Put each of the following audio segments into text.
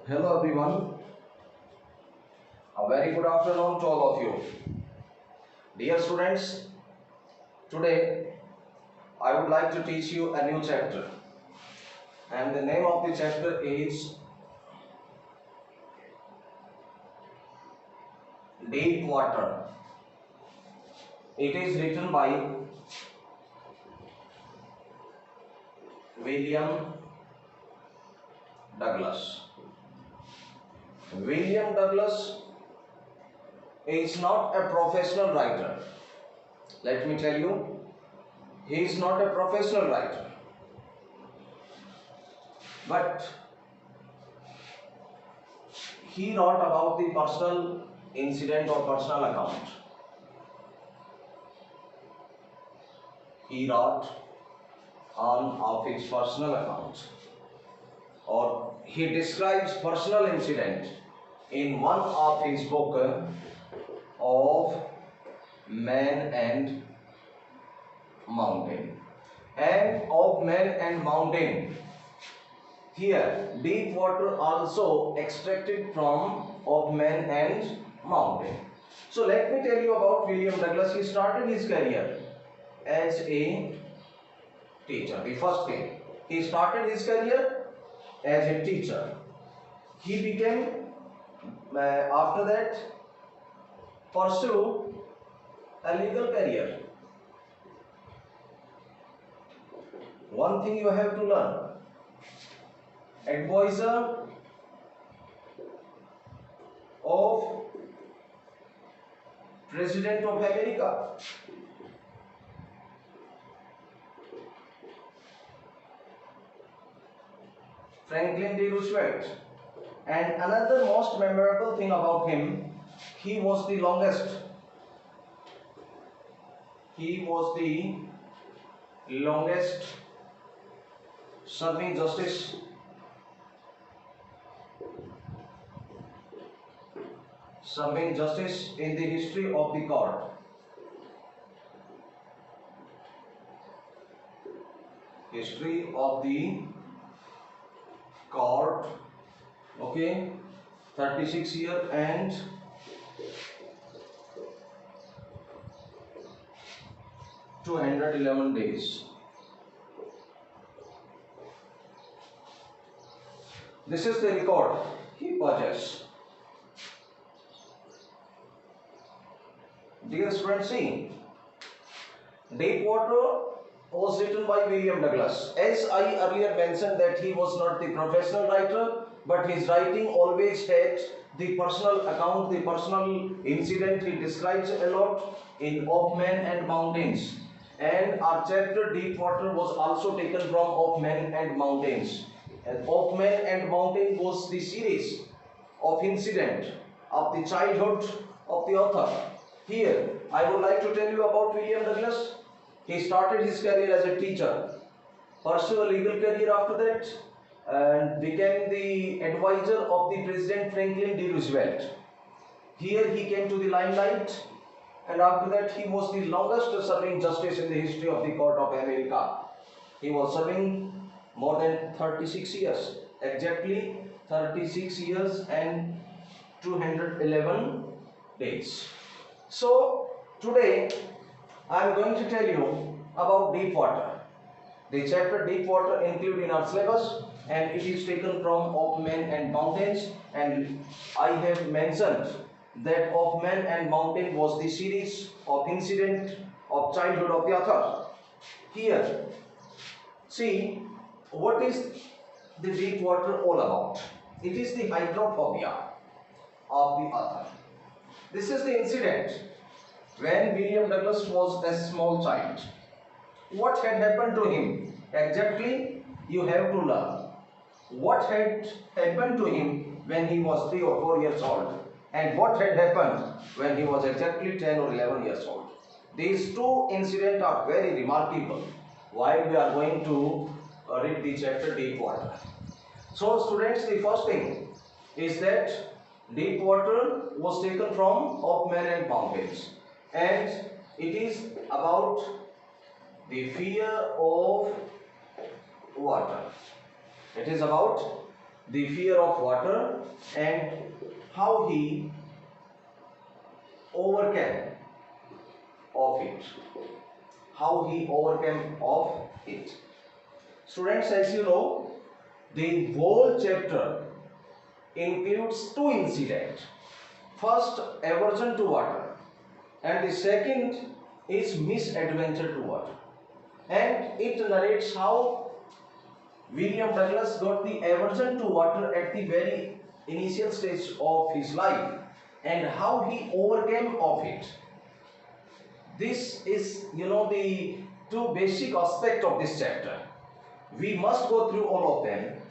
Hello everyone, a very good afternoon to all of you. Dear students, today I would like to teach you a new chapter, and the name of the chapter is Deep Water. It is written by William Douglas. William Douglas is not a professional writer. Let me tell you, he is not a professional writer, but he wrote about the personal incident or personal account. He wrote on of his personal account, or he describes personal incident in one of his book of Man and Mountain. And of Man and Mountain, here deep water also extracted from of Man and Mountain. So let me tell you about William Douglas. He started his career as a teacher. The first thing, he started his career as a teacher. He became after that pursue a legal career. One thing you have to learn: advisor of President of America. Franklin D. Roosevelt. And another most memorable thing about him, he was the longest serving justice in the history of the court. Okay, 36 years and 211 days. This is the record he possessed. Dear students, see, Deepwater was written by William Douglas. As I earlier mentioned that he was not the professional writer, but his writing always had the personal account, the personal incident. He describes a lot in Of Men and Mountains. And our chapter Deepwater was also taken from Of Men and Mountains. And Of Men and Mountain was the series of incident of the childhood of the author. Here, I would like to tell you about William Douglas. He started his career as a teacher, pursued a legal career after that, and became the advisor of the President Franklin D. Roosevelt. Here he came to the limelight, and after that he was the longest serving justice in the history of the Court of America. He was serving more than 36 years, exactly 36 years and 211 days. So today I am going to tell you about deep water. The chapter Deep Water included in our syllabus, and it is taken from Of Men and Mountains, and I have mentioned that Of Men and Mountain was the series of incident of childhood of the author. Here, see, what is the deep water all about? It is the hydrophobia of the author. This is the incident when William Douglas was a small child. What had happened to him? Exactly, you have to learn. What had happened to him when he was 3 or 4 years old, and what had happened when he was exactly 10 or 11 years old. These two incidents are very remarkable while we are going to read the chapter Deep Water. So students, the first thing is that deep water was taken from Of Men and Mountains, and it is about the fear of water. It is about the fear of water and how he overcame of it. How he overcame of it. Students, as you know, the whole chapter includes two incidents. First, aversion to water, and the second is misadventure to water. And it narrates how William Douglas got the aversion to water at the very initial stage of his life and how he overcame of it. This is, the two basic aspects of this chapter. We must go through all of them.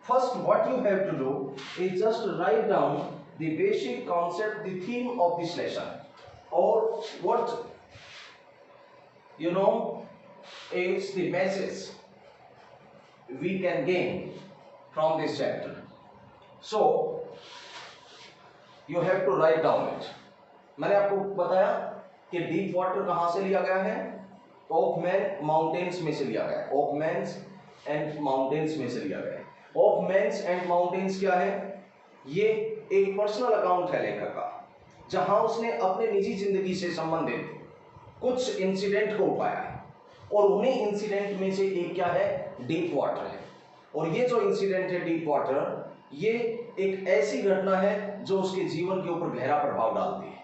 First, what you have to do is just write down the basic concept, the theme of this lesson, or what is the message we can gain from this chapter. So you have to write down it. मैंने आपको बताया कि deep water कहाँ से लिया गया है? ऑकमैन mountains में से लिया गया है. ऑकमैन्स एंड माउंटेन्स में से लिया गया है. ऑकमैन्स एंड माउंटेन्स क्या है? ये एक पर्सनल अकाउंट है लेखक का, जहां उसने अपने निजी जिंदगी से संबंधित कुछ इंसिडेंट को उठाया है और उन्हीं इंसिडेंट में से एक क्या है? डीप वाटर है. और ये जो इंसिडेंट है डीप वाटर, ये एक ऐसी घटना है जो उसके जीवन के ऊपर गहरा प्रभाव डालती है.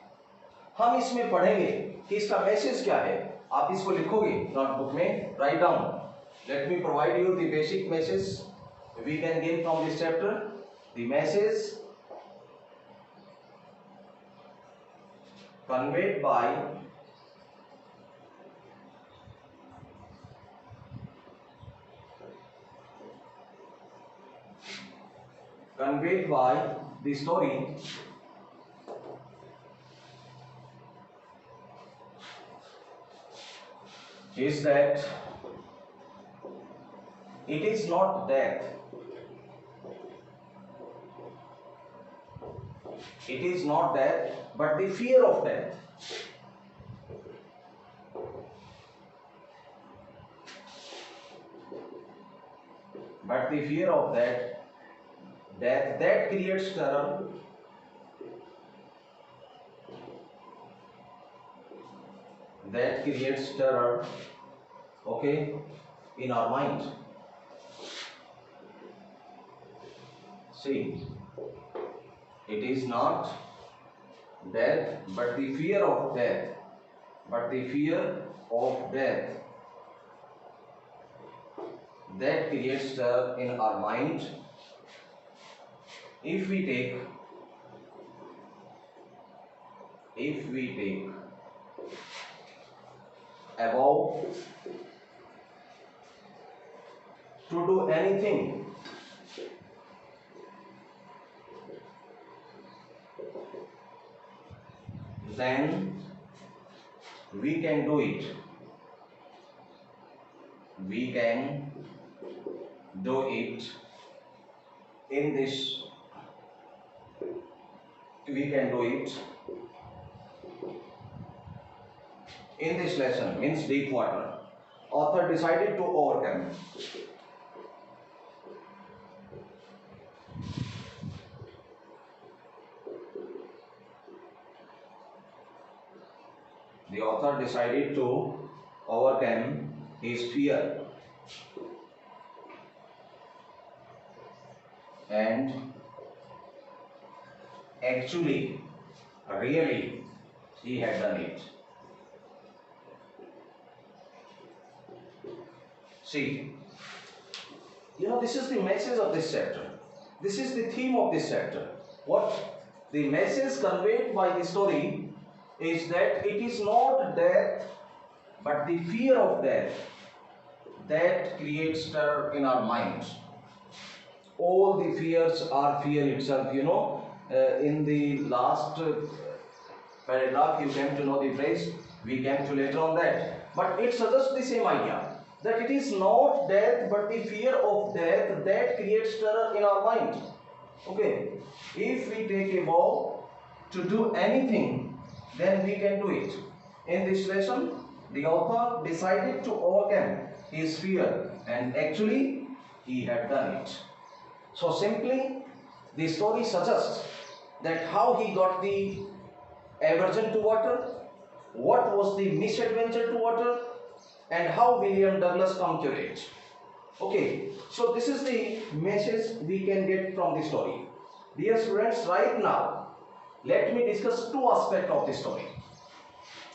हम इसमें पढ़ेंगे कि इसका मैसेज क्या है. आप इसको लिखोगे नोटबुक में, write down. Let me provide you the basic message we can gain from this chapter. The message conveyed by the story is that it is not death, but the fear of death. But the fear of death that creates terror, okay, in our mind. See, it is not death, but the fear of death, that creates terror in our mind. If we take a vow to do anything, then we can do it. We can do it in this. We can do it in this lesson, means deep water. Author decided to overcome. The author decided to overcome his fear and actually, really, he had done it. See, this is the message of this chapter. This is the theme of this chapter. What the message conveyed by the story is that it is not death, but the fear of death that creates terror in our minds. All the fears are fear itself, in the last paragraph you came to know the phrase, we came to later on that, but it suggests the same idea, that it is not death but the fear of death that creates terror in our mind. Okay, if we take a vow to do anything, then we can do it. In this lesson, the author decided to overcome his fear and actually he had done it. So simply the story suggests that how he got the aversion to water, what was the misadventure to water, and how William Douglas conquered it. Okay, so this is the message we can get from the story. Dear students, right now, let me discuss two aspects of the story.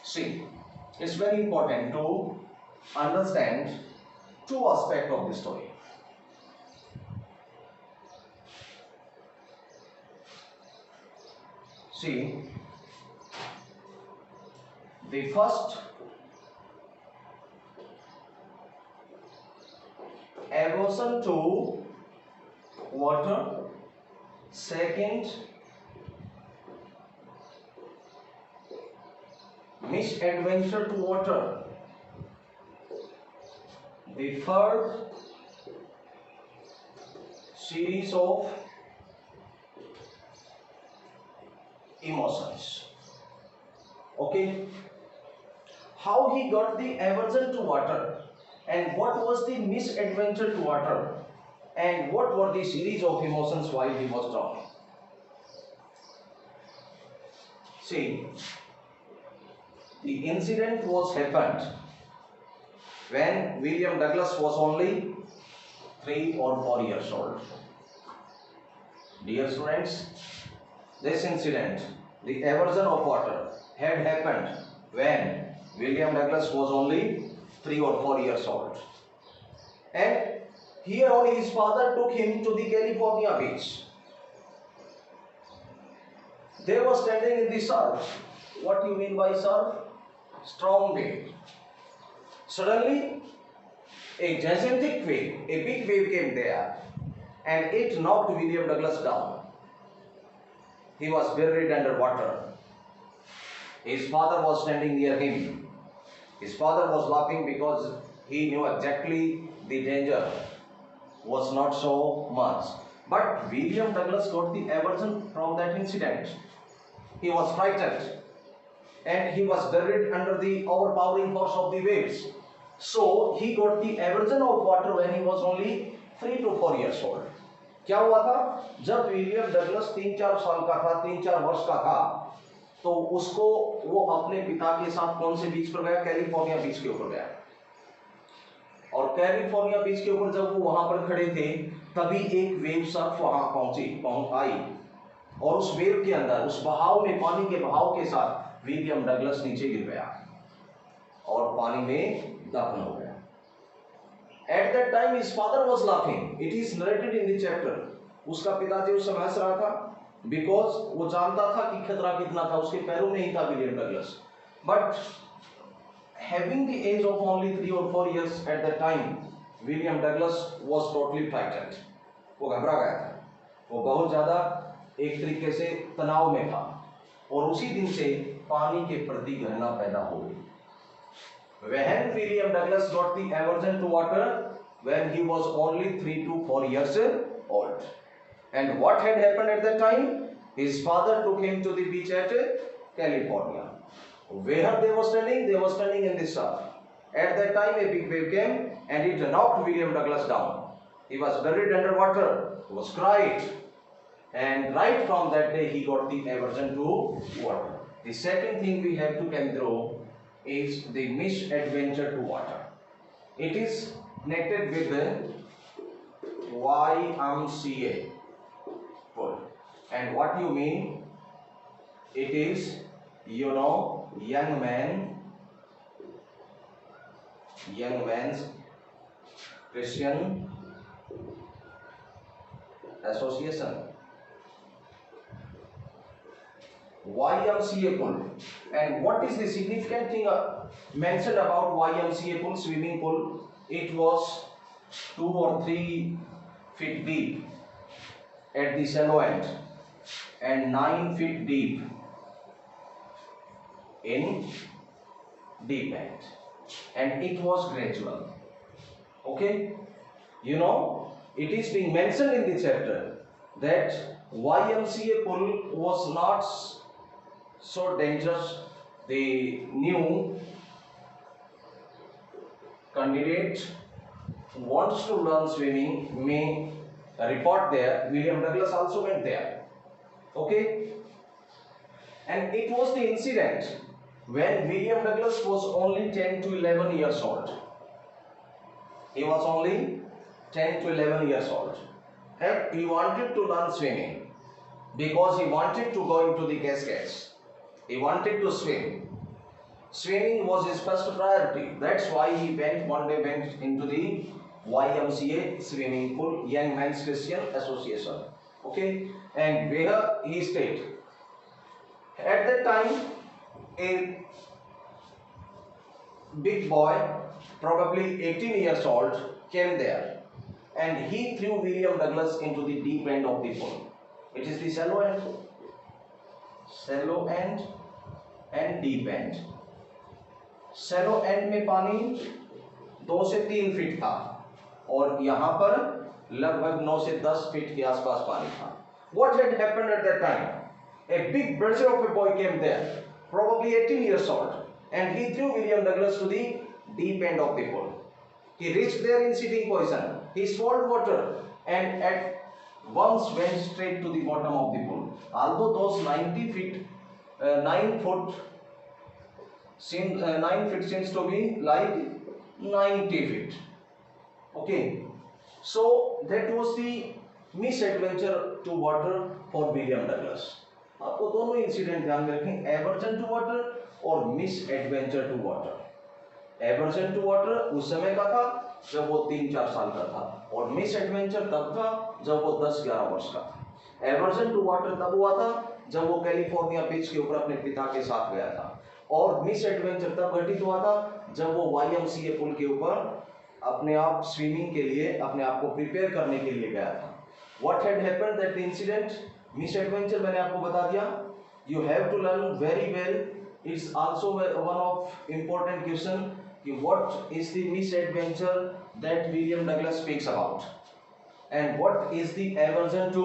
See, it's very important to understand two aspects of the story. See, the first aversion to water, second misadventure to water, the third series of emotions. Okay, how he got the aversion to water, and what was the misadventure to water, and what were the series of emotions while he was drowning. See, the incident was happened when William Douglas was only 3 or 4 years old. Dear students, this incident, the aversion of water, had happened when William Douglas was only 3 or 4 years old. And here on his father took him to the California beach. They were standing in the surf. What do you mean by surf? Strong wave. Suddenly, a gigantic wave, a big wave came there, and it knocked William Douglas down. He was buried under water. His father was standing near him. His father was laughing because he knew exactly the danger was not so much. But William Douglas got the aversion from that incident. He was frightened, and he was buried under the overpowering force of the waves. So he got the aversion of water when he was only 3 to 4 years old. क्या हुआ था? जब William Douglas 3-4 साल का था, 3-4 वर्ष का था, तो उसको वो अपने पिता के साथ कौन से बीच पर गया? कैलिफोर्निया बीच के ऊपर गया। और कैलिफोर्निया बीच के ऊपर जब वो वहां पर खड़े थे, तभी एक वेव सर्फ वहां आई, और उस वेव के अंदर, उस बहाव में, पानी के बहाव के साथ विलियम डगलस नीचे गिर गया और पानी में दफन हो गया। At that time his father was laughing. It is narrated in the chapter. उसका पिताजी उस समय हंस रहा था, because वो जानता था कि खतरा कितना था, उसके पैरों में ही था William Douglas. But having the age of only 3 or 4 years at that time, William Douglas was totally frightened. वो घबरा गया था, वो बहुत ज़्यादा एक तरीके से तनाव में था, और उसी दिन से पानी के प्रति घृणा पैदा हो गई। When William Douglas got the aversion to water when he was only 3 to 4 years old. And what had happened at that time? His father took him to the beach at California. Where they were standing? They were standing in the surf. At that time a big wave came and it knocked William Douglas down. He was buried under water. He was cried. And right from that day he got the aversion to water. The second thing we have to come through is the misadventure to water. It is connected with the YMCA pool. And what do you mean? It is, young men's Christian Association. YMCA pool. And what is the significant thing mentioned about YMCA pool, swimming pool? It was 2 or 3 feet deep at the shallow end and 9 feet deep in deep end, and it was gradual. Okay, it is being mentioned in the chapter that YMCA pool was not so dangerous. The new candidate who wants to learn swimming may report there, William Douglas also went there. Okay, and it was the incident when William Douglas was only 10 to 11 years old. He was only 10 to 11 years old, and he wanted to learn swimming because he wanted to go into the cascades. He wanted to swim. Swimming was his first priority. That's why he one day went into the YMCA swimming pool, Young Men's Christian Association. Okay, and where he stayed. At that time, a big boy, probably 18 years old, came there, and he threw William Douglas into the deep end of the pool. It is the shallow end and deep end. Shallow end में पानी 2 से 3 feet था और यहाँ पर लगभग 9 से 10 feet के आसपास पानी था. What had happened at that time? A big brother of a boy came there, probably 18 years old, and he threw William Douglas to the deep end of the pool. He reached there in sitting position. He swallowed water and at once went straight to the bottom of the pool. Although those 9 feet seems to be like 90 feet. Okay, so that was the misadventure to water for William Douglas. आपको दोनों incident ध्यान में रखें, aversion to water और misadventure to water. Aversion to water उस समय का था जब वो 3-4 साल का था, और मिस एडवेंचर तब था जब वो 10-11 वर्ष का था. एवर्जन टू वाटर तब हुआ था जब वो कैलिफोर्निया बीच के ऊपर अपने पिता के साथ गया था, और मिस एडवेंचर तब घटित हुआ था जब वो YMCA पुल के ऊपर अपने आप स्विमिंग के लिए अपने आप को प्रिपेयर करने के लिए गया था. What had happened that incident? Miss adventure मैंने आपको बता दिया. You have to learn very well. It's also one of important question कि what is the misadventure that William Douglas speaks about, and what is the aversion to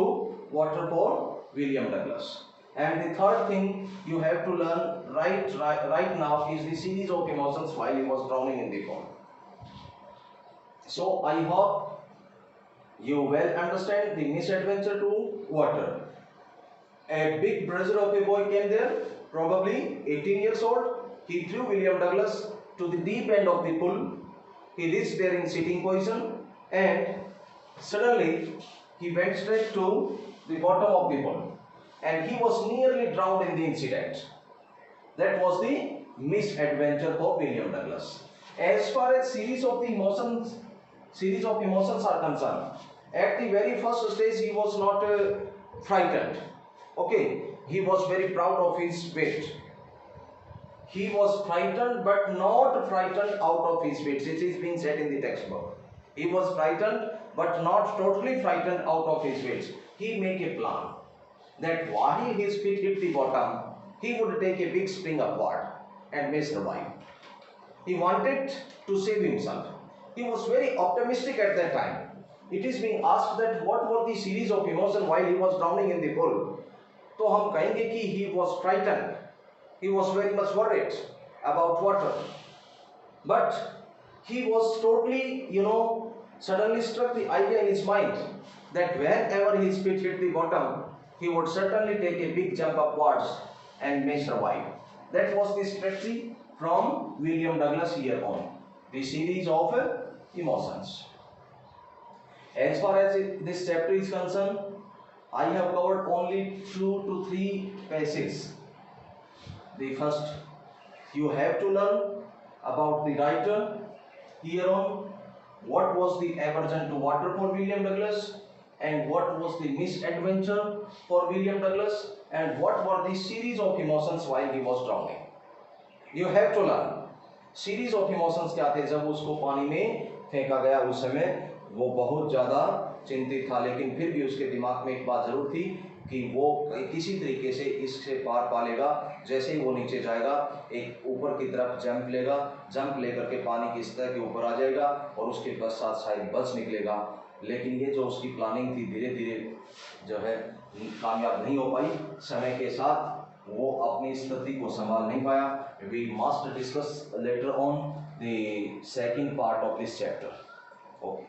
water for William Douglas. And the third thing you have to learn right now is the series of emotions while he was drowning in the pool. So I hope you well understand the misadventure to water. A big brother of a boy came there, probably 18 years old. He threw William Douglas to the deep end of the pool. He reached there in sitting position, and suddenly he went straight to the bottom of the pool, and he was nearly drowned in the incident. That was the misadventure for William Douglas. As far as series of emotions are concerned, at the very first stage he was not frightened. Okay, he was very proud of his weight. He was frightened but not frightened out of his weight. It is being said in the textbook. He was frightened but not totally frightened out of his weight. He made a plan that while his feet hit the bottom, he would take a big spring upward and may survive. He wanted to save himself. He was very optimistic at that time. It is being asked that what were the series of emotions while he was drowning in the pool. तो हम कहेंगे कि he was frightened. He was very much worried about water. But he was totally, suddenly struck the idea in his mind that whenever his feet hit the bottom, he would certainly take a big jump upwards and may survive. That was the strategy from William Douglas here on. The series of emotions. As far as this chapter is concerned, I have covered only 2 to 3 passages. The first, you have to learn about the writer here on, what was the aversion to water for William Douglas, and what was the misadventure for William Douglas, and what were the series of emotions while he was drowning. You have to learn. Series of emotions क्या थे? जब उसको पानी में फेंका गया उस समय वो बहुत ज़्यादा चिंतित था, लेकिन फिर भी उसके दिमाग में एक बात जरूर थी कि वो किसी तरीके से इससे पार पा लेगा. जैसे ही वो नीचे जाएगा, एक ऊपर की तरफ जंप लेगा, जंप लेकर के पानी की सतह के ऊपर आ जाएगा और उसके पश्चात शायद बच निकलेगा. लेकिन ये जो उसकी प्लानिंग थी धीरे धीरे जो है कामयाब नहीं हो पाई. समय के साथ वो अपनी स्थिति को संभाल नहीं पाया. We must discuss later on the second part of this chapter. Okay.